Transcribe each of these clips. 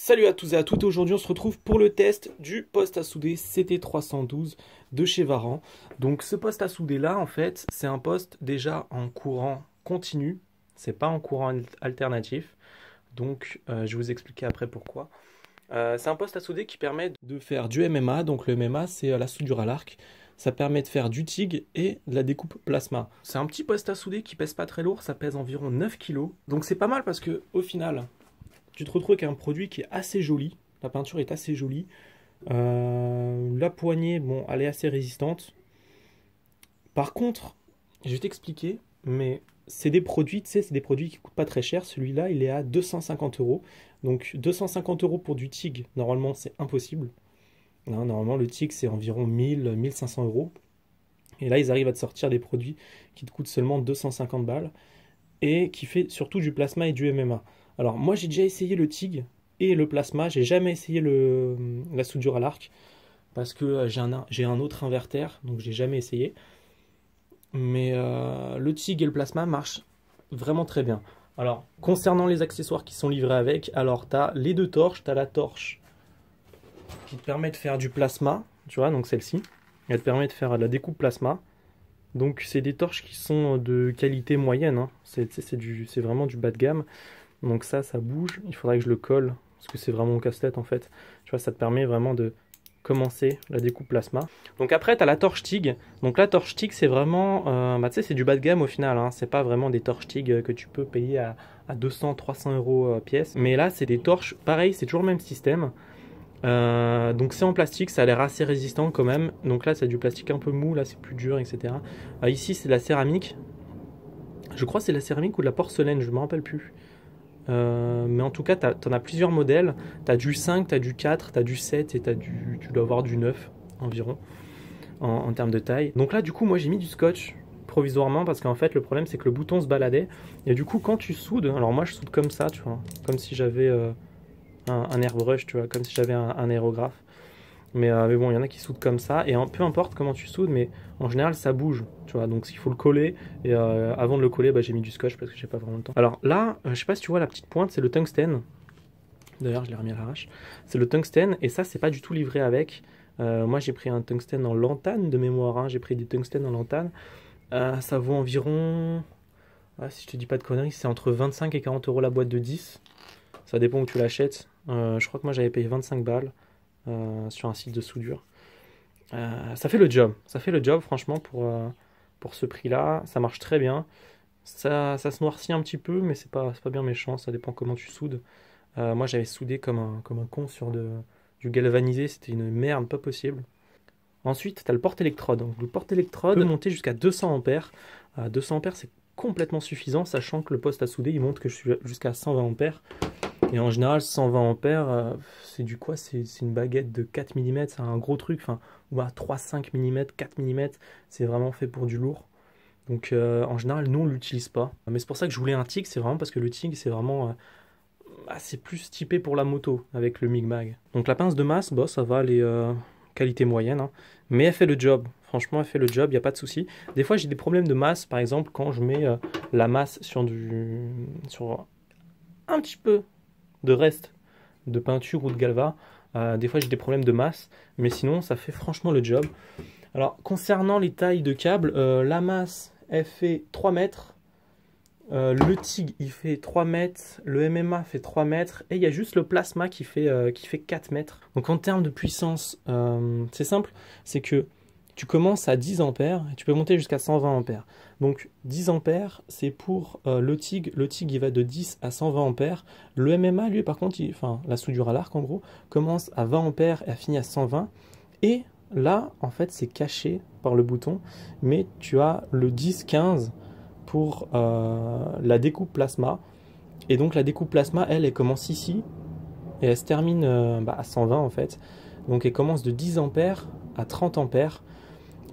Salut à tous et à toutes, aujourd'hui on se retrouve pour le test du poste à souder CT312 de chez Varan. Donc ce poste à souder là en fait c'est un poste déjà en courant continu, c'est pas en courant alternatif. Donc je vais vous expliquer après pourquoi. C'est un poste à souder qui permet de faire du MMA, donc le MMA c'est la soudure à l'arc. Ça permet de faire du TIG et de la découpe plasma. C'est un petit poste à souder qui pèse pas très lourd, ça pèse environ 9 kg. Donc c'est pas mal parce que au final tu te retrouves avec un produit qui est assez joli. La peinture est assez jolie. La poignée, bon, elle est assez résistante. Par contre, je vais t'expliquer, mais c'est des produits, tu sais, c'est des produits qui coûtent pas très cher. Celui-là, il est à 250 €. Donc 250 € pour du TIG, normalement, c'est impossible. Non, normalement, le TIG, c'est environ 1000-1500 €. Et là, ils arrivent à te sortir des produits qui te coûtent seulement 250 balles et qui fait surtout du plasma et du MMA. Alors moi j'ai déjà essayé le TIG et le plasma, j'ai jamais essayé la soudure à l'arc parce que j'ai un autre inverter, donc j'ai jamais essayé. Mais le TIG et le plasma marchent vraiment très bien. Alors concernant les accessoires qui sont livrés avec, alors tu as les deux torches, tu as la torche qui te permet de faire du plasma, tu vois, donc celle-ci, elle te permet de faire de la découpe plasma. Donc c'est des torches qui sont de qualité moyenne, hein. C'est vraiment du bas de gamme. Donc ça bouge, il faudrait que je le colle, parce que c'est vraiment mon casse-tête en fait. Tu vois, ça te permet vraiment de commencer la découpe plasma. Donc après, tu as la torche TIG. Donc la torche TIG, c'est vraiment, tu sais, c'est du bas de gamme au final, hein. C'est pas vraiment des torches TIG que tu peux payer à 200-300 € pièce. Mais là, c'est des torches, pareil, c'est toujours le même système. Donc c'est en plastique, ça a l'air assez résistant quand même. Donc là, c'est du plastique un peu mou, là c'est plus dur, etc. Ici, c'est de la céramique. Je crois que c'est de la céramique ou de la porcelaine, je ne me rappelle plus. Mais en tout cas, tu en as plusieurs modèles. Tu as du 5, tu as du 4, tu as du 7 et tu dois avoir du 9 environ en termes de taille. Donc là, du coup, moi j'ai mis du scotch provisoirement parce qu'en fait, le problème c'est que le bouton se baladait. Et du coup, quand tu soudes, alors moi je soude comme ça, tu vois, comme si j'avais un airbrush, tu vois, comme si j'avais un aérographe. Mais bon, il y en a qui soudent comme ça, et peu importe comment tu soudes, mais en général ça bouge, tu vois, donc il faut le coller, et avant de le coller, bah, j'ai mis du scotch parce que j'ai pas vraiment le temps. Alors là, je sais pas si tu vois la petite pointe, c'est le tungstène, d'ailleurs je l'ai remis à l'arrache, c'est le tungstène, et ça c'est pas du tout livré avec. Moi j'ai pris un tungstène en lantane de mémoire, hein. J'ai pris des tungstènes en lantane, ça vaut environ, si je te dis pas de conneries, c'est entre 25 et 40 € la boîte de 10, ça dépend où tu l'achètes. Je crois que moi j'avais payé 25 balles. Sur un site de soudure. Ça fait le job franchement pour ce prix là, ça marche très bien, ça se noircit un petit peu mais c'est pas bien méchant, ça dépend comment tu soudes. Moi j'avais soudé comme un con sur du galvanisé, c'était une merde pas possible. Ensuite tu as le porte-électrode, donc le porte-électrode peut monter jusqu'à 200 ampères. 200 ampères c'est complètement suffisant, sachant que le poste à souder il montre que je suis jusqu'à 120 ampères. Et en général, 120 ampères, c'est du quoi? C'est une baguette de 4 mm, c'est un gros truc, enfin, ou à 3-5 mm, 4 mm, c'est vraiment fait pour du lourd. Donc en général, nous, on ne l'utilise pas. Mais c'est pour ça que je voulais un TIG, c'est vraiment parce que le TIG, c'est vraiment c'est plus typé pour la moto avec le MIG-MAG. Donc la pince de masse, bah, ça va, elle est qualité moyenne, hein, mais elle fait le job. Franchement, elle fait le job, il n'y a pas de souci. Des fois, j'ai des problèmes de masse, par exemple, quand je mets la masse sur un petit peu de reste de peinture ou de galva. Des fois j'ai des problèmes de masse, mais sinon ça fait franchement le job. Alors concernant les tailles de câbles, la masse elle fait 3 mètres, le TIG il fait 3 mètres, le MMA fait 3 mètres, et il y a juste le plasma qui fait 4 mètres. Donc en termes de puissance, c'est simple, c'est que tu commences à 10 ampères et tu peux monter jusqu'à 120 ampères. Donc 10 ampères, c'est pour le TIG. Le TIG, il va de 10 à 120 ampères. Le MMA, lui, par contre, enfin, la soudure à l'arc, en gros, commence à 20 ampères et a fini à 120. Et là, en fait, c'est caché par le bouton, mais tu as le 10-15 pour la découpe plasma. Et donc, la découpe plasma, elle commence ici et elle se termine à 120, en fait. Donc, elle commence de 10 ampères à 30 ampères.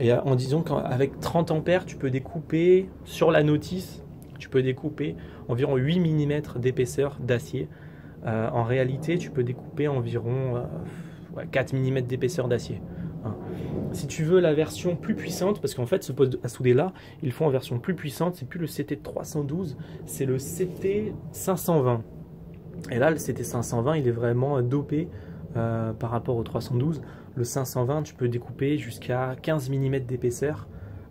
Et en disant qu'avec 30 ampères, tu peux découper, sur la notice, tu peux découper environ 8 mm d'épaisseur d'acier. En réalité, tu peux découper environ 4 mm d'épaisseur d'acier. Hein. Si tu veux la version plus puissante, parce qu'en fait, ce poste à souder là, ils le font en version plus puissante, c'est plus le CT312, c'est le CT520. Et là, le CT 520, il est vraiment dopé par rapport au 312. Le 520, tu peux découper jusqu'à 15 mm d'épaisseur,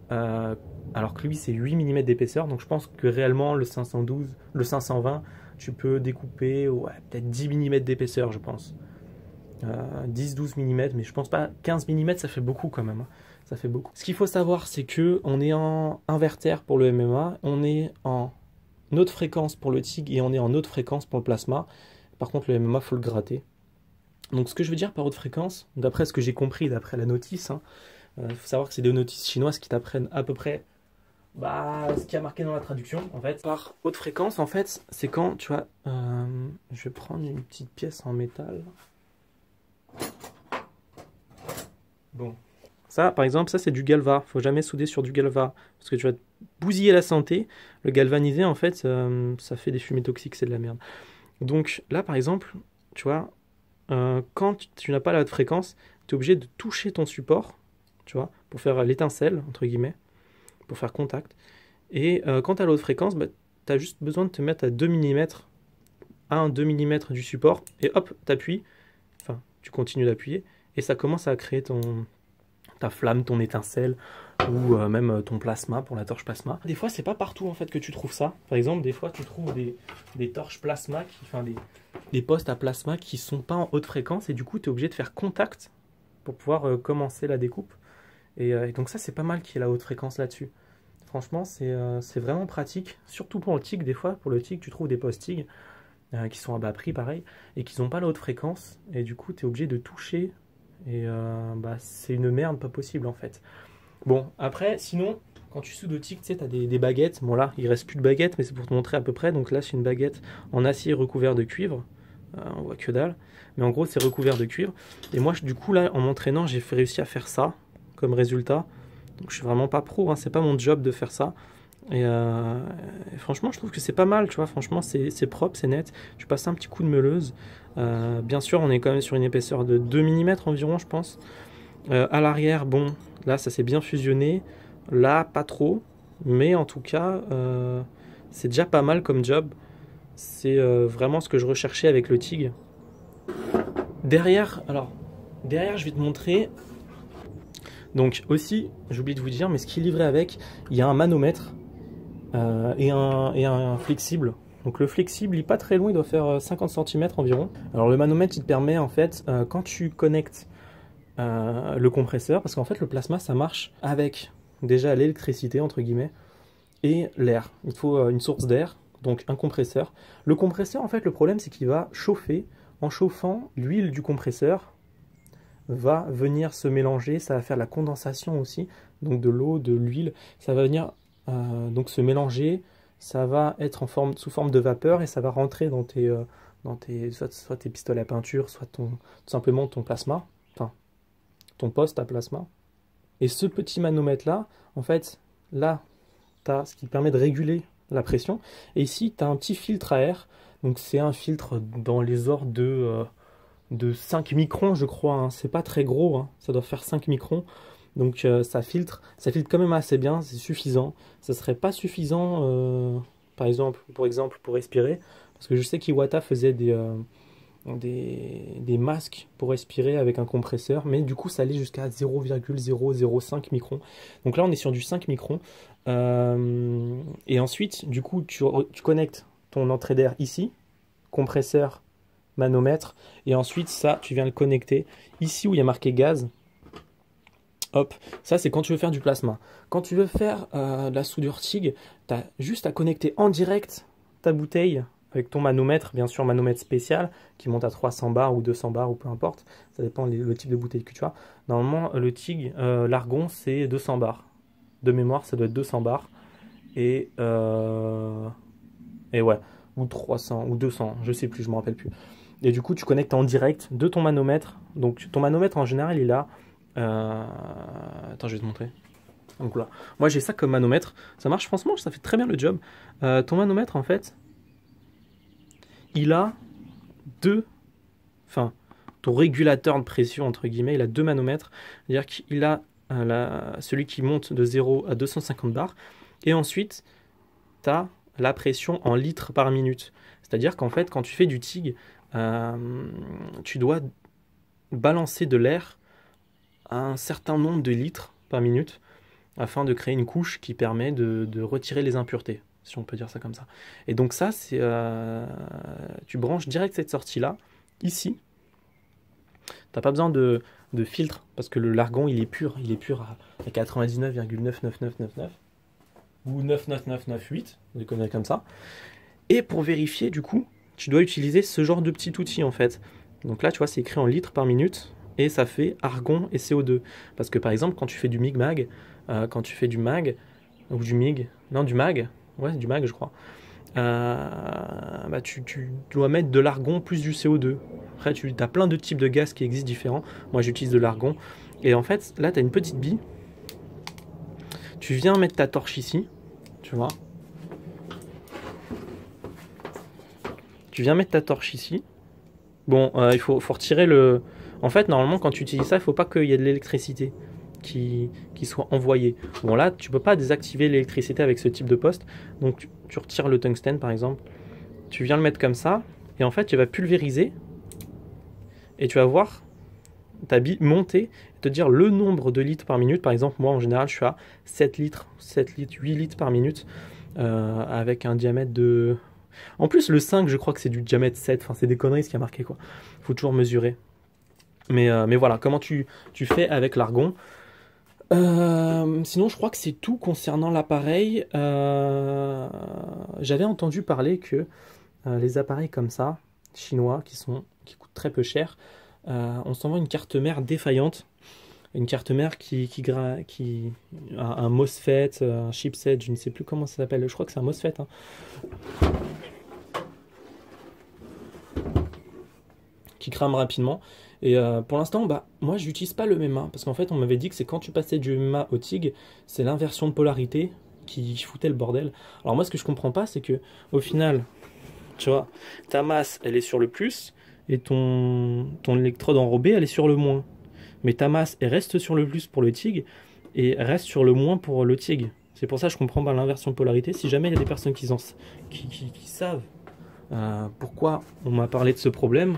alors que lui, c'est 8 mm d'épaisseur. Donc je pense que réellement, le 512, le 520, tu peux découper ouais, peut-être 10 mm d'épaisseur, je pense. 10-12 mm, mais je pense pas. 15 mm, ça fait beaucoup quand même. Hein. Ça fait beaucoup. Ce qu'il faut savoir, c'est que on est en inverter pour le MMA, on est en haute fréquence pour le TIG et on est en haute fréquence pour le plasma. Par contre, le MMA, faut le gratter. Donc, ce que je veux dire par haute fréquence, d'après ce que j'ai compris, d'après la notice, faut savoir que c'est des notices chinoises qui t'apprennent à peu près ce qui a marqué dans la traduction. En fait, par haute fréquence, en fait, c'est quand tu vois. Je vais prendre une petite pièce en métal. Bon. Ça, par exemple, ça c'est du galva. Faut jamais souder sur du galva parce que tu vas te bousiller la santé. Le galvanisé, en fait, ça fait des fumées toxiques, c'est de la merde. Donc là, par exemple, tu vois, quand tu n'as pas la haute fréquence, tu es obligé de toucher ton support, tu vois, pour faire l'étincelle, entre guillemets, pour faire contact. Et quand tu as la haute fréquence, bah, tu as juste besoin de te mettre à 2 mm, 1-2 mm du support, et hop, tu appuies, enfin, tu continues d'appuyer, et ça commence à créer ta flamme, ton étincelle, ou même ton plasma pour la torche plasma. Des fois, c'est pas partout en fait que tu trouves ça. Par exemple, des fois, tu trouves des torches plasma, des postes à plasma qui sont pas en haute fréquence, et du coup, tu es obligé de faire contact pour pouvoir commencer la découpe. Et donc ça, c'est pas mal qu'il y ait la haute fréquence là-dessus. Franchement, c'est vraiment pratique, surtout pour le TIG. Des fois, pour le TIG, tu trouves des postes TIG qui sont à bas prix, pareil, et qui n'ont pas la haute fréquence, et du coup, tu es obligé de toucher. Et c'est une merde pas possible en fait. Bon, après, sinon, quand tu soudes au TIG, tu sais, tu as des baguettes. Bon, là, il reste plus de baguettes, mais c'est pour te montrer à peu près. Donc là, c'est une baguette en acier recouvert de cuivre. On voit que dalle. Mais en gros, c'est recouvert de cuivre. Et moi, du coup, là, en m'entraînant, j'ai réussi à faire ça comme résultat. Donc, je suis vraiment pas pro. Hein, c'est pas mon job de faire ça. Et franchement, je trouve que c'est pas mal, tu vois. Franchement, c'est propre, c'est net. Je passe un petit coup de meuleuse. Bien sûr, on est quand même sur une épaisseur de 2 mm environ, je pense. À l'arrière, bon, là, ça s'est bien fusionné. Là, pas trop. Mais en tout cas, c'est déjà pas mal comme job. C'est vraiment ce que je recherchais avec le TIG. Derrière, je vais te montrer. Donc aussi, j'ai oublié de vous dire, mais ce qui est livré avec, il y a un manomètre et un flexible. Donc le flexible, il n'est pas très loin, il doit faire 50 cm environ. Alors le manomètre, il te permet en fait, quand tu connectes le compresseur, parce qu'en fait le plasma, ça marche avec déjà l'électricité, entre guillemets, et l'air. Il faut une source d'air, donc un compresseur. Le compresseur, en fait, le problème, c'est qu'il va chauffer. En chauffant, l'huile du compresseur va venir se mélanger, ça va faire la condensation aussi, donc de l'eau, de l'huile, ça va venir donc se mélanger, ça va être sous forme de vapeur et ça va rentrer dans soit tes pistolets à peinture, soit tout simplement ton plasma, enfin ton poste à plasma. Et ce petit manomètre là, en fait, là, tu as ce qui permet de réguler la pression, et ici tu as un petit filtre à air, donc c'est un filtre dans les ordres de 5 microns, je crois, hein. C'est pas très gros, hein. Ça doit faire 5 microns. Donc ça filtre quand même assez bien, c'est suffisant. Ça serait pas suffisant, par exemple, pour respirer, parce que je sais qu'Iwata faisait des masques pour respirer avec un compresseur, mais du coup ça allait jusqu'à 0,005 microns. Donc là on est sur du 5 microns. Et ensuite, du coup, tu connectes ton entrée d'air ici, compresseur, manomètre, et ensuite ça tu viens le connecter ici où il y a marqué gaz. Hop, ça c'est quand tu veux faire du plasma. Quand tu veux faire de la soudure TIG, tu as juste à connecter en direct ta bouteille avec ton manomètre, bien sûr manomètre spécial qui monte à 300 bars ou 200 bars ou peu importe, ça dépend le type de bouteille que tu as. Normalement le TIG, l'argon c'est 200 bars. De mémoire ça doit être 200 bars. Et ouais, ou 300 ou 200, je sais plus, je me rappelle plus. Et du coup, tu connectes en direct de ton manomètre. Donc, ton manomètre, en général, il est là. Attends, je vais te montrer. Donc là, moi, j'ai ça comme manomètre. Ça marche, franchement, ça fait très bien le job. Ton manomètre, en fait, il a ton régulateur de pression, entre guillemets, il a 2 manomètres. C'est-à-dire qu'il a celui qui monte de 0 à 250 bars. Et ensuite, tu as la pression en litres par minute. C'est-à-dire qu'en fait, quand tu fais du TIG, tu dois balancer de l'air à un certain nombre de litres par minute afin de créer une couche qui permet de retirer les impuretés, si on peut dire ça comme ça. Et donc ça, c'est tu branches direct cette sortie-là, ici. T'as pas besoin de filtre, parce que le l'argon, il est pur à 99,99999 ou 99998, des conneries comme ça. Et pour vérifier, du coup, tu dois utiliser ce genre de petit outil, en fait. Donc là, tu vois, c'est écrit en litres par minute, et ça fait argon et CO2. Parce que, par exemple, quand tu fais du MIG-MAG, quand tu fais du MAG, ou du MIG, non, du MAG, ouais, du MAG, je crois, bah tu dois mettre de l'argon plus du CO2. Après, tu as plein de types de gaz qui existent différents. Moi, j'utilise de l'argon. Et en fait, là, tu as une petite bille. Tu viens mettre ta torche ici, tu vois. Tu viens mettre ta torche ici. Bon, il faut retirer le... En fait, normalement, quand tu utilises ça, il ne faut pas qu'il y ait de l'électricité qui soit envoyée. Bon, là, tu ne peux pas désactiver l'électricité avec ce type de poste. Donc, tu retires le tungstène, par exemple. Tu viens le mettre comme ça. Et en fait, tu vas pulvériser. Et tu vas voir ta bille monter et te dire le nombre de litres par minute. Par exemple, moi, en général, je suis à 7 litres, 8 litres par minute. Avec un diamètre de... En plus, le 5, je crois que c'est du diamètre 7. Enfin, c'est des conneries ce qui a marqué, quoi. Il faut toujours mesurer. Mais voilà, comment tu fais avec l'argon. Sinon, je crois que c'est tout concernant l'appareil. J'avais entendu parler que les appareils comme ça, chinois, qui coûtent très peu cher, on s'envoie une carte mère défaillante. Une carte mère qui a un MOSFET, un chipset, je ne sais plus comment ça s'appelle. Je crois que c'est un MOSFET, hein. Qui crame rapidement. Et pour l'instant, bah, moi, j'utilise pas le MMA. Parce qu'en fait, on m'avait dit que c'est quand tu passais du MMA au TIG, c'est l'inversion de polarité qui foutait le bordel. Alors moi, ce que je comprends pas, c'est que au final, tu vois, ta masse, elle est sur le plus, et ton électrode enrobée, elle est sur le moins. Mais ta masse, elle reste sur le plus pour le TIG, et reste sur le moins pour le TIG. C'est pour ça que je comprends pas l'inversion de polarité. Si jamais il y a des personnes qui savent pourquoi on m'a parlé de ce problème,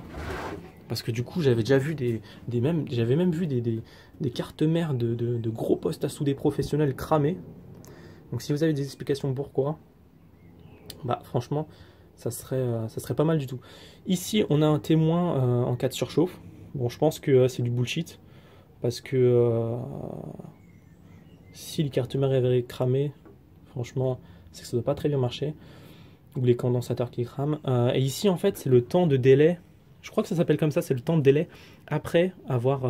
parce que du coup j'avais déjà vu j'avais même vu des cartes mères de gros postes à souder professionnels cramés. Donc si vous avez des explications pourquoi, bah franchement ça serait pas mal du tout. Ici on a un témoin en cas de surchauffe. Bon, je pense que c'est du bullshit, parce que si les cartes mères avaient cramé, franchement c'est que ça doit pas très bien marcher, ou les condensateurs qui crament. Et ici en fait c'est le temps de délai. Je crois que ça s'appelle comme ça, c'est le temps de délai après avoir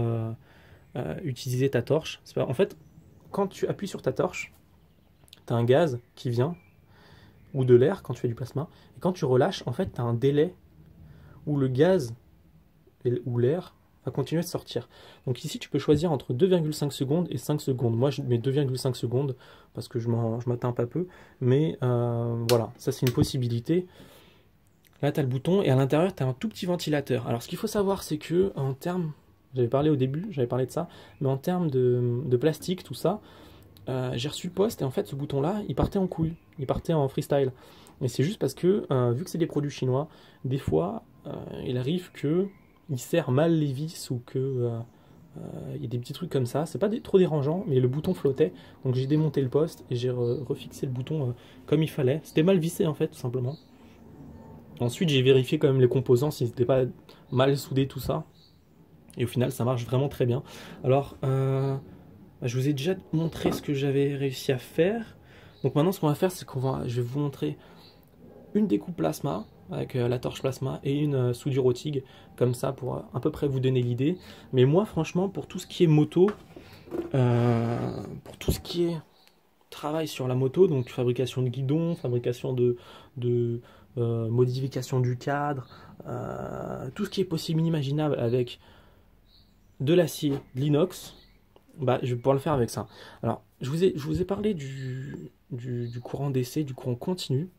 utilisé ta torche. En fait, quand tu appuies sur ta torche, tu as un gaz qui vient, ou de l'air quand tu fais du plasma, et quand tu relâches, en fait, tu as un délai où le gaz ou l'air va continuer de sortir. Donc ici, tu peux choisir entre 2,5 secondes et 5 secondes. Moi, je mets 2,5 secondes parce que je m'atteins pas peu, mais voilà, ça c'est une possibilité. Là, tu as le bouton et à l'intérieur, tu as un tout petit ventilateur. Alors, ce qu'il faut savoir, c'est que en termes, j'avais parlé au début, j'avais parlé de ça, mais en termes de plastique, tout ça, j'ai reçu le poste et en fait, ce bouton-là, il partait en couille, il partait en freestyle. Et c'est juste parce que, vu que c'est des produits chinois, des fois, il arrive que il serre mal les vis ou que il y a des petits trucs comme ça. C'est pas trop dérangeant, mais le bouton flottait, donc j'ai démonté le poste et j'ai refixé le bouton comme il fallait. C'était mal vissé en fait, tout simplement. Ensuite, j'ai vérifié quand même les composants, s'ils n'étaient pas mal soudés, tout ça. Et au final, ça marche vraiment très bien. Alors, je vous ai déjà montré ce que j'avais réussi à faire. Donc maintenant, ce qu'on va faire, c'est je vais vous montrer une découpe plasma, avec la torche plasma, et une soudure au TIG, comme ça, pour à peu près vous donner l'idée. Mais moi, franchement, pour tout ce qui est moto, pour tout ce qui est travail sur la moto, donc fabrication de guidon, fabrication de modification du cadre, tout ce qui est possible, inimaginable avec de l'acier, de l'inox, bah, je vais pouvoir le faire avec ça. Alors, je vous ai parlé du courant d'essai, du courant continu.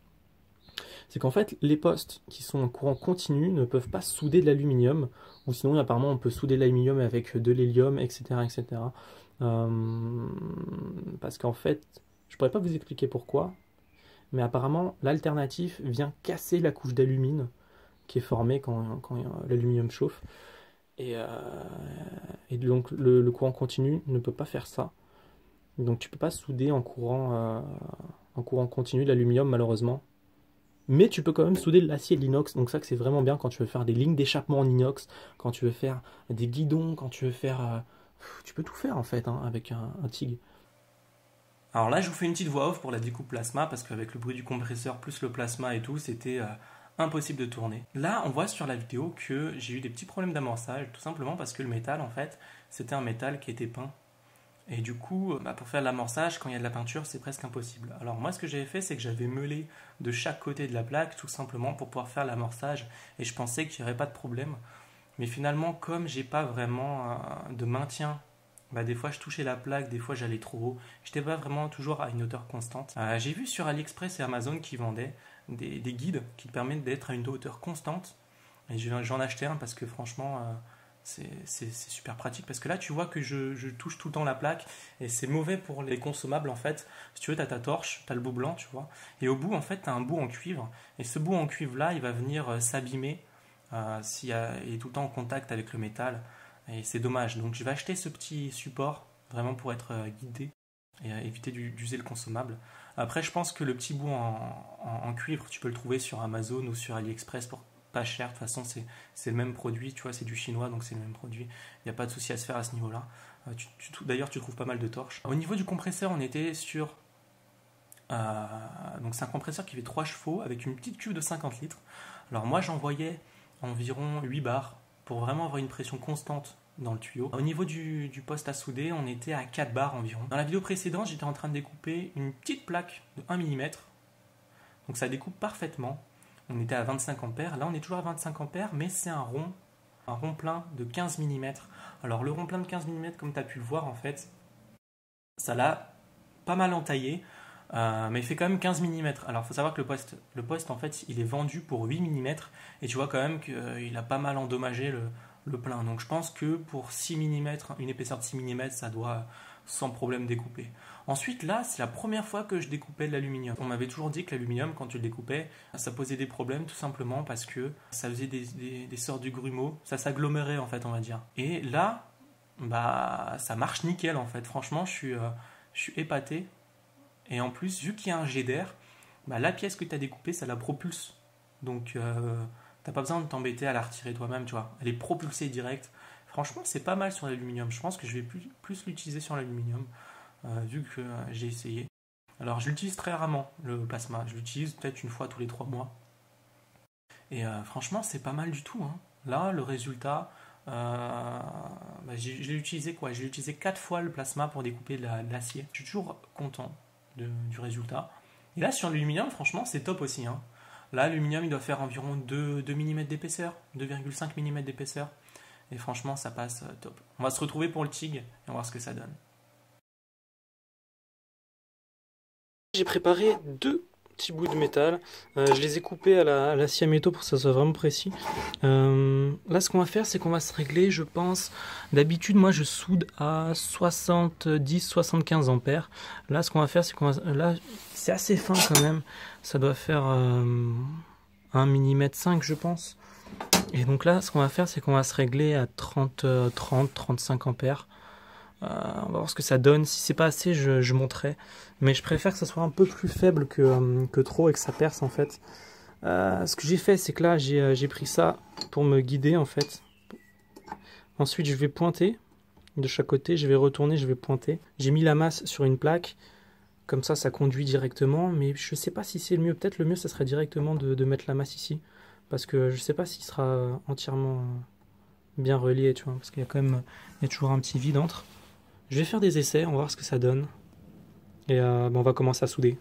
C'est qu'en fait, les postes qui sont en courant continu ne peuvent pas souder de l'aluminium, ou sinon, apparemment, on peut souder de l'aluminium avec de l'hélium, etc., etc. Parce qu'en fait, je pourrais pas vous expliquer pourquoi, Mais apparemment, l'alternatif vient casser la couche d'alumine qui est formée quand l'aluminium chauffe. Et, euh, et donc le courant continu ne peut pas faire ça. Donc tu peux pas souder en courant continu l'aluminium malheureusement. Mais tu peux quand même souder l'acier de l'inox. Donc ça que c'est vraiment bien quand tu veux faire des lignes d'échappement en inox, quand tu veux faire des guidons, quand tu veux faire... tu peux tout faire en fait hein, avec un TIG. Alors là je vous fais une petite voix off pour la découpe plasma parce qu'avec le bruit du compresseur plus le plasma et tout, c'était impossible de tourner. Là on voit sur la vidéo que j'ai eu des petits problèmes d'amorçage, tout simplement parce que le métal en fait, c'était un métal qui était peint. Et du coup, pour faire l'amorçage, quand il y a de la peinture, c'est presque impossible. Alors moi, ce que j'avais fait, c'est que j'avais meulé de chaque côté de la plaque, tout simplement pour pouvoir faire l'amorçage. Et je pensais qu'il n'y aurait pas de problème. Mais finalement, comme j'ai pas vraiment de maintien, des fois je touchais la plaque, des fois j'allais trop haut. J'étais pas vraiment toujours à une hauteur constante. J'ai vu sur AliExpress et Amazon qui vendaient des guides qui te permettent d'être à une hauteur constante. Et j'en ai acheté un parce que franchement... c'est super pratique parce que là tu vois que je touche tout le temps la plaque et c'est mauvais pour les consommables en fait. Si tu veux, tu as ta torche, tu as le bout blanc, tu vois, et au bout en fait tu as un bout en cuivre et ce bout en cuivre là il va venir s'abîmer s'il est tout le temps en contact avec le métal et c'est dommage. Donc je vais acheter ce petit support vraiment pour être guidé et éviter d'user le consommable. Après je pense que le petit bout en cuivre tu peux le trouver sur Amazon ou sur AliExpress pour pas cher, de toute façon c'est le même produit, tu vois, c'est du chinois donc c'est le même produit, il n'y a pas de souci à se faire à ce niveau là. D'ailleurs tu trouves pas mal de torches. Au niveau du compresseur on était sur donc c'est un compresseur qui fait 3 chevaux avec une petite cuve de 50 litres. Alors moi j'envoyais environ 8 bars pour vraiment avoir une pression constante dans le tuyau. Au niveau du poste à souder on était à 4 bars environ. Dans la vidéo précédente j'étais en train de découper une petite plaque de 1 mm, donc ça découpe parfaitement. On était à 25 ampères, là on est toujours à 25 ampères, mais c'est un rond plein de 15 mm. Alors le rond plein de 15 mm, comme tu as pu le voir en fait, ça l'a pas mal entaillé, mais il fait quand même 15 mm. Alors il faut savoir que le poste en fait il est vendu pour 8 mm, et tu vois quand même qu'il a pas mal endommagé le plein. Donc je pense que pour 6 mm, une épaisseur de 6 mm, ça doit sans problème découper. Ensuite là c'est la première fois que je découpais de l'aluminium. On m'avait toujours dit que l'aluminium quand tu le découpais ça posait des problèmes tout simplement parce que ça faisait des sortes de grumeaux, ça s'agglomérait en fait on va dire. Et là ça marche nickel en fait, franchement je suis épaté. Et en plus vu qu'il y a un jet d'air, la pièce que tu as découpée ça la propulse. Donc t'as pas besoin de t'embêter à la retirer toi-même, tu vois. Elle est propulsée direct. Franchement, c'est pas mal sur l'aluminium. Je pense que je vais plus l'utiliser sur l'aluminium, vu que j'ai essayé. Alors, je l'utilise très rarement, le plasma. Je l'utilise peut-être une fois tous les 3 mois. Et franchement, c'est pas mal du tout. Hein. Là, le résultat, je l'ai utilisé quoi? J'ai utilisé 4 fois le plasma pour découper de l'acier. Je suis toujours content du résultat. Et là, sur l'aluminium, franchement, c'est top aussi. Hein. Là, l'aluminium, il doit faire environ 2 mm d'épaisseur, 2,5 mm d'épaisseur. Et franchement, ça passe top. On va se retrouver pour le TIG et on va voir ce que ça donne. J'ai préparé 2 petits bouts de métal. Je les ai coupés à la scie à métaux pour que ça soit vraiment précis. Là, ce qu'on va faire, c'est qu'on va se régler, je pense. D'habitude, moi, je soude à 70-75 ampères. Là, ce qu'on va faire, c'est qu'on va... Là, c'est assez fin quand même. Ça doit faire 1 mm 5, je pense. Et donc là, ce qu'on va faire, c'est qu'on va se régler à 30-35 ampères. On va voir ce que ça donne. Si c'est pas assez, je monterai. Mais je préfère que ça soit un peu plus faible que trop et que ça perce en fait. Ce que j'ai fait, c'est que là, j'ai pris ça pour me guider en fait. Ensuite, je vais pointer de chaque côté. Je vais retourner, je vais pointer. J'ai mis la masse sur une plaque. Comme ça conduit directement. Mais je sais pas si c'est le mieux. Peut-être le mieux, ça serait directement de mettre la masse ici. Parce que je sais pas s'il sera entièrement bien relié, tu vois. Parce qu'il y a quand même, il y a toujours un petit vide entre. Je vais faire des essais, on va voir ce que ça donne. Et on va commencer à souder.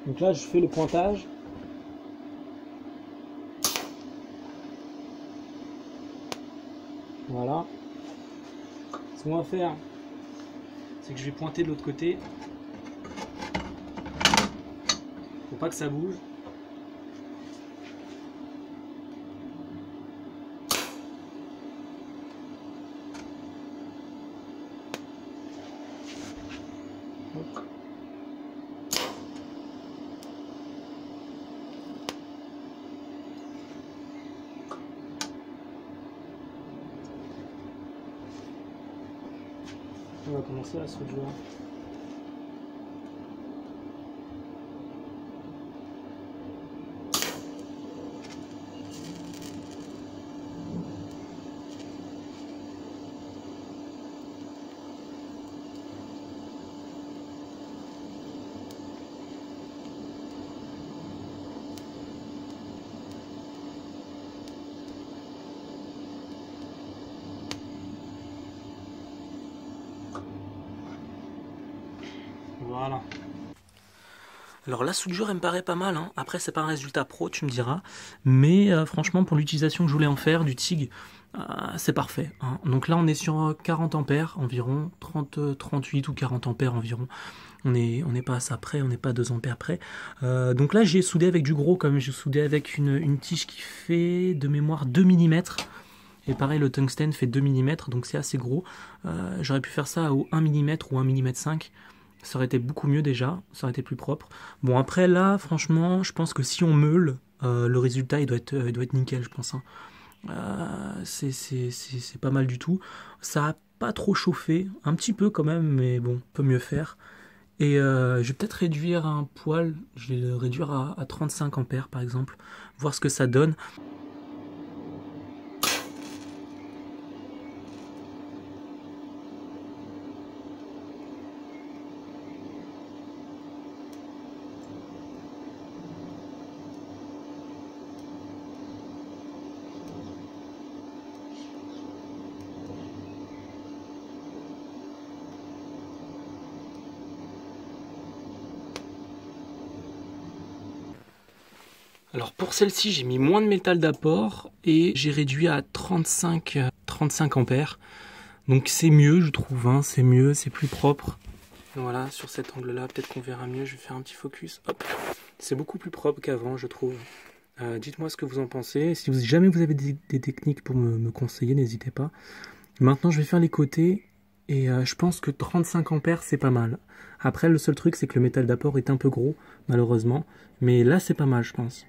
Donc là, je fais le pointage. Voilà. Ce qu'on va faire, c'est que je vais pointer de l'autre côté. Faut pas que ça bouge. On va commencer la soudure. Voilà. Alors la soudure elle me paraît pas mal, hein. Après c'est pas un résultat pro tu me diras, mais franchement pour l'utilisation que je voulais en faire du TIG, c'est parfait, hein. Donc là on est sur 40 ampères environ, 38 ou 40 ampères environ, on n'est pas à ça près, on n'est pas à 2 ampères près. Donc là j'ai soudé avec du gros, comme j'ai soudé avec une tige qui fait de mémoire 2 mm. Et pareil, le tungstène fait 2 mm, donc c'est assez gros. J'aurais pu faire ça au 1 mm ou 1 mm 5. Ça aurait été beaucoup mieux déjà, ça aurait été plus propre. Bon après là, franchement, je pense que si on meule, le résultat il doit être nickel, je pense, hein. C'est pas mal du tout. Ça a pas trop chauffé, un petit peu quand même, mais bon, on peut mieux faire. Et je vais peut-être réduire un poil, je vais le réduire à 35 ampères par exemple, voir ce que ça donne. Alors pour celle-ci, j'ai mis moins de métal d'apport et j'ai réduit à 35 ampères. Donc c'est mieux, je trouve, hein, c'est mieux, c'est plus propre. Voilà, sur cet angle-là, peut-être qu'on verra mieux. Je vais faire un petit focus. Hop, c'est beaucoup plus propre qu'avant, je trouve. Dites-moi ce que vous en pensez. Si jamais vous avez des techniques pour me conseiller, n'hésitez pas. Maintenant, je vais faire les côtés et je pense que 35 ampères, c'est pas mal. Après, le seul truc, c'est que le métal d'apport est un peu gros, malheureusement. Mais là, c'est pas mal, je pense.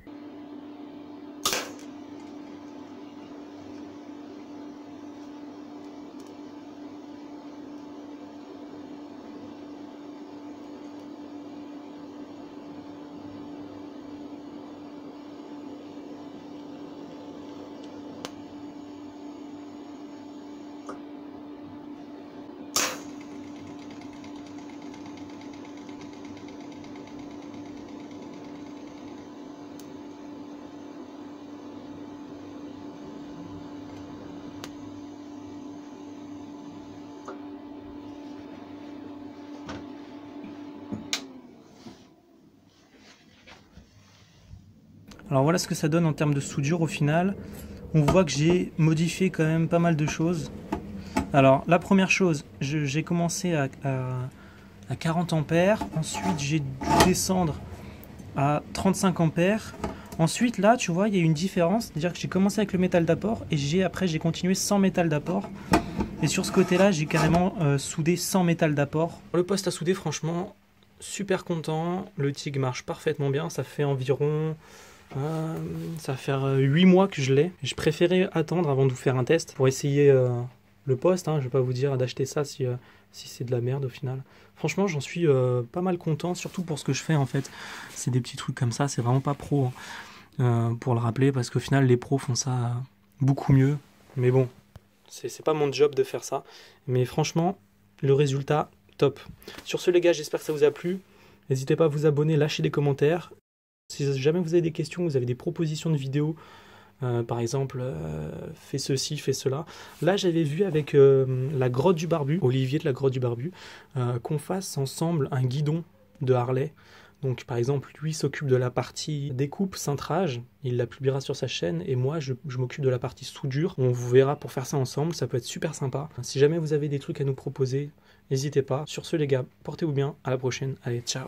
Alors voilà ce que ça donne en termes de soudure au final. On voit que j'ai modifié quand même pas mal de choses. Alors la première chose, j'ai commencé à 40 ampères. Ensuite j'ai dû descendre à 35 ampères. Ensuite là tu vois il y a une différence. C'est-à-dire que j'ai commencé avec le métal d'apport et après j'ai continué sans métal d'apport. Et sur ce côté là j'ai carrément soudé sans métal d'apport. Le poste à souder franchement super content. Le TIG marche parfaitement bien. Ça fait environ... ça va faire 8 mois que je l'ai. Je préférais attendre avant de vous faire un test pour essayer le poste, hein. Je vais pas vous dire d'acheter ça si c'est de la merde au final. Franchement j'en suis pas mal content, surtout pour ce que je fais en fait. C'est des petits trucs comme ça, c'est vraiment pas pro, hein. Pour le rappeler, parce qu'au final les pros font ça beaucoup mieux. Mais bon, c'est pas mon job de faire ça. Mais franchement, le résultat, top. Sur ce les gars, j'espère que ça vous a plu. N'hésitez pas à vous abonner, lâcher des commentaires. Si jamais vous avez des questions, vous avez des propositions de vidéos, par exemple, fais ceci, fais cela. Là, j'avais vu avec la grotte du barbu, Olivier de la grotte du barbu, qu'on fasse ensemble un guidon de Harley. Donc, par exemple, lui s'occupe de la partie découpe, cintrage, il la publiera sur sa chaîne, et moi, je m'occupe de la partie soudure. On vous verra pour faire ça ensemble, ça peut être super sympa. Si jamais vous avez des trucs à nous proposer, n'hésitez pas. Sur ce, les gars, portez-vous bien, à la prochaine, allez, ciao!